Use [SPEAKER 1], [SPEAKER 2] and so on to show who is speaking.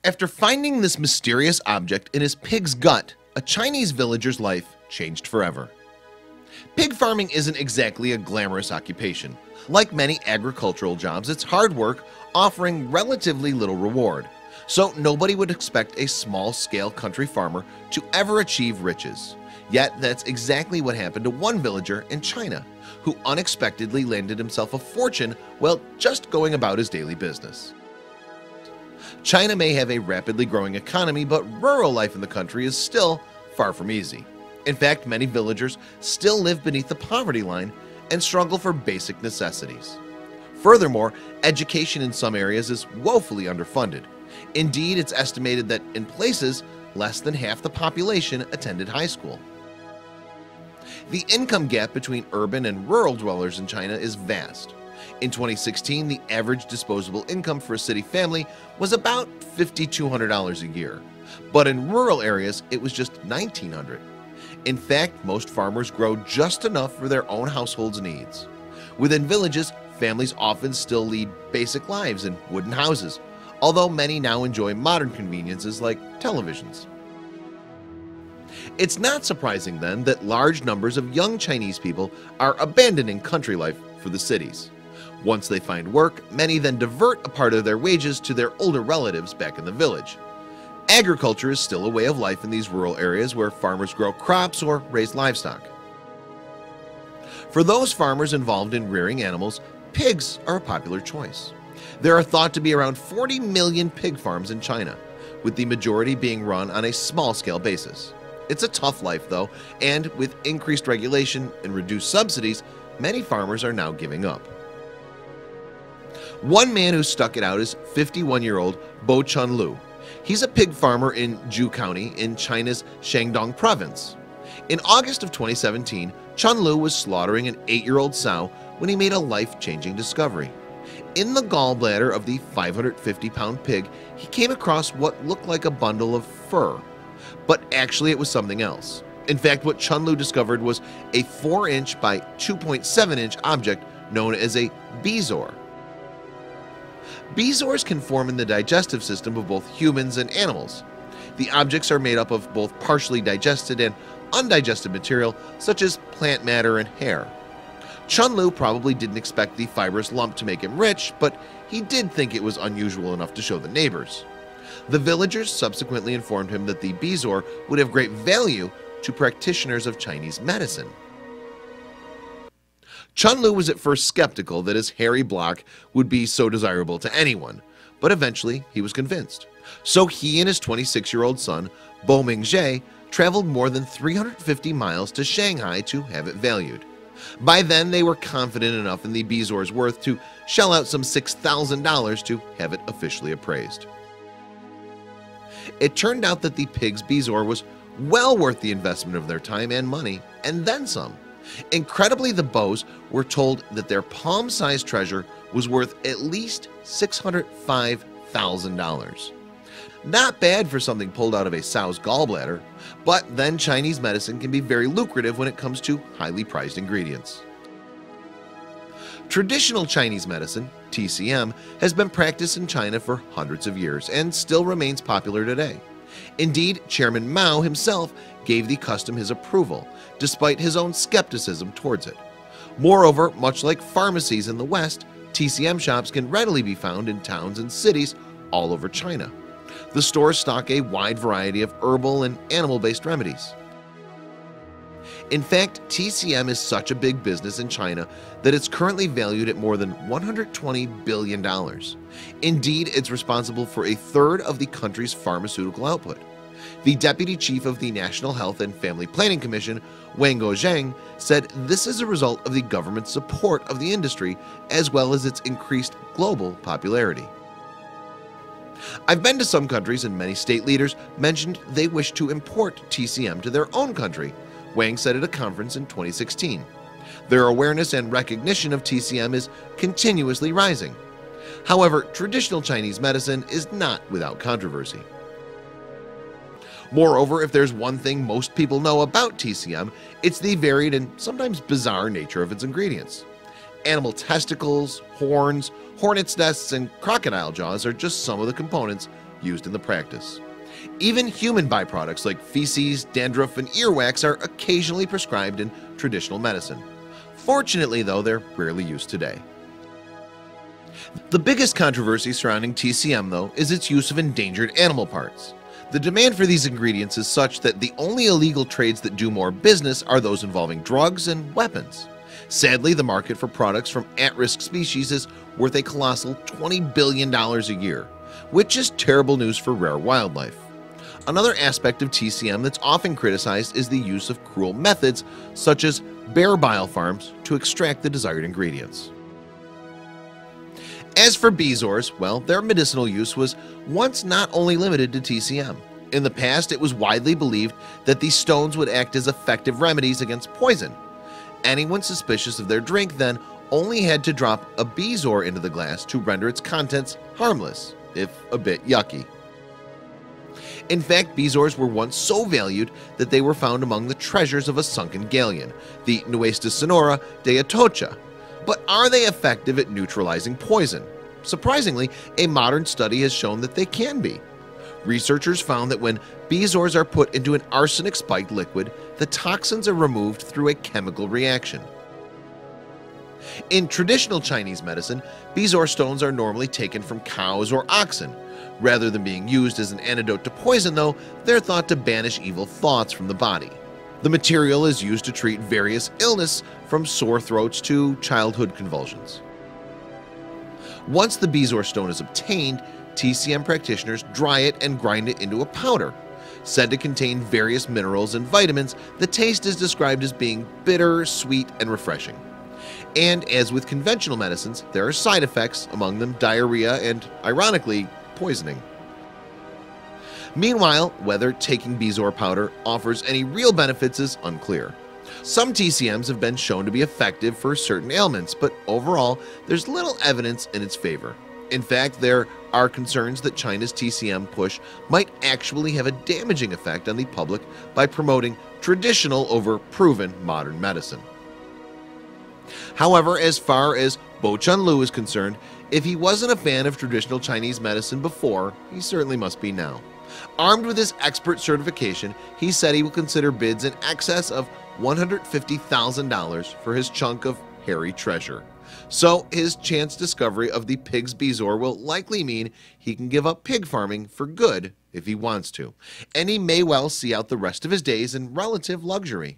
[SPEAKER 1] After finding this mysterious object in his pig's gut, a Chinese villager's life changed forever. Pig farming isn't exactly a glamorous occupation. Like many agricultural jobs, it's hard work offering relatively little reward. So nobody would expect a small-scale country farmer to ever achieve riches. Yet that's exactly what happened to one villager in China, who unexpectedly landed himself a fortune while just going about his daily business. China may have a rapidly growing economy, but rural life in the country is still far from easy. In fact, many villagers still live beneath the poverty line and struggle for basic necessities. Furthermore, education in some areas is woefully underfunded. Indeed, it's estimated that in places, less than half the population attended high school. The income gap between urban and rural dwellers in China is vast. In 2016, the average disposable income for a city family was about $5,200 a year, but in rural areas it was just $1,900. In fact, most farmers grow just enough for their own household's needs. Within villages, families often still lead basic lives in wooden houses, although many now enjoy modern conveniences like televisions. It's not surprising then that large numbers of young Chinese people are abandoning country life for the cities. Once they find work, many then divert a part of their wages to their older relatives back in the village. Agriculture is still a way of life in these rural areas where farmers grow crops or raise livestock. For those farmers involved in rearing animals, pigs are a popular choice. There are thought to be around 40 million pig farms in China, with the majority being run on a small-scale basis. It's a tough life though, and with increased regulation and reduced subsidies, many farmers are now giving up. One man who stuck it out is 51-year-old Bo Chun-Lu. He's a pig farmer in Zhu County in China's Shandong province. In August of 2017, Chun-Lu was slaughtering an 8-year-old sow when he made a life-changing discovery. In the gallbladder of the 550-pound pig, he came across what looked like a bundle of fur, but actually it was something else. In fact, what Chun-Lu discovered was a 4-inch by 2.7-inch object known as a bezoar. Bezoars can form in the digestive system of both humans and animals. The objects are made up of both partially digested and undigested material such as plant matter and hair. Chun-Lu probably didn't expect the fibrous lump to make him rich, but he did think it was unusual enough to show the neighbors. The villagers subsequently informed him that the bezoar would have great value to practitioners of Chinese medicine. Chun-Lu was at first skeptical that his hairy block would be so desirable to anyone, but eventually he was convinced. So he and his 26-year-old son, Bo Mingzhe, traveled more than 350 miles to Shanghai to have it valued. By then, they were confident enough in the bezoar's worth to shell out some $6,000 to have it officially appraised. It turned out that the pig's bezoar was well worth the investment of their time and money, and then some. Incredibly, the Bows were told that their palm-sized treasure was worth at least $605,000. Not bad for something pulled out of a sow's gallbladder, but then Chinese medicine can be very lucrative when it comes to highly prized ingredients. Traditional Chinese medicine, TCM, has been practiced in China for hundreds of years and still remains popular today. Indeed, Chairman Mao himself gave the custom his approval, despite his own skepticism towards it. Moreover, much like pharmacies in the West, TCM shops can readily be found in towns and cities all over China. The stores stock a wide variety of herbal and animal-based remedies. In fact, TCM is such a big business in China that it's currently valued at more than $120 billion. Indeed, it's responsible for a third of the country's pharmaceutical output. The deputy chief of the National Health and Family Planning Commission, Wang Guozhang, said this is a result of the government's support of the industry as well as its increased global popularity. I've been to some countries and many state leaders mentioned they wish to import TCM to their own country, Wang said at a conference in 2016. Their awareness and recognition of TCM is continuously rising. However, traditional Chinese medicine is not without controversy. Moreover, if there's one thing most people know about TCM, it's the varied and sometimes bizarre nature of its ingredients. Animal testicles, horns, hornets' nests, and crocodile jaws are just some of the components used in the practice. Even human byproducts like feces, dandruff, and earwax are occasionally prescribed in traditional medicine. Fortunately, though, they're rarely used today. The biggest controversy surrounding TCM, though, is its use of endangered animal parts. The demand for these ingredients is such that the only illegal trades that do more business are those involving drugs and weapons. Sadly, the market for products from at-risk species is worth a colossal $20 billion a year, which is terrible news for rare wildlife. Another aspect of TCM that's often criticized is the use of cruel methods, such as bear bile farms, to extract the desired ingredients. As for bezoars, well, their medicinal use was once not only limited to TCM. In the past, it was widely believed that these stones would act as effective remedies against poison. Anyone suspicious of their drink then only had to drop a bezoar into the glass to render its contents harmless, if a bit yucky. In fact, bezoars were once so valued that they were found among the treasures of a sunken galleon, the Nuestra Sonora de Atocha. But are they effective at neutralizing poison? Surprisingly, a modern study has shown that they can be. Researchers found that when bezoars are put into an arsenic-spiked liquid, the toxins are removed through a chemical reaction. In traditional Chinese medicine, bezoar stones are normally taken from cows or oxen. Rather than being used as an antidote to poison, though, they're thought to banish evil thoughts from the body. The material is used to treat various illnesses from sore throats to childhood convulsions. Once the bezoar stone is obtained, TCM practitioners dry it and grind it into a powder. Said to contain various minerals and vitamins, the taste is described as being bitter, sweet, and refreshing. And as with conventional medicines, there are side effects, among them diarrhea and, ironically, poisoning. Meanwhile, whether taking bezoar powder offers any real benefits is unclear. Some TCMs have been shown to be effective for certain ailments, but overall, there's little evidence in its favor. In fact, there are concerns that China's TCM push might actually have a damaging effect on the public by promoting traditional over proven modern medicine. However, as far as Bo Chun-Lu is concerned, if he wasn't a fan of traditional Chinese medicine before, he certainly must be now. Armed with his expert certification, he said he will consider bids in excess of $150,000 for his chunk of hairy treasure. So his chance discovery of the pig's bezoar will likely mean he can give up pig farming for good if he wants to, and he may well see out the rest of his days in relative luxury.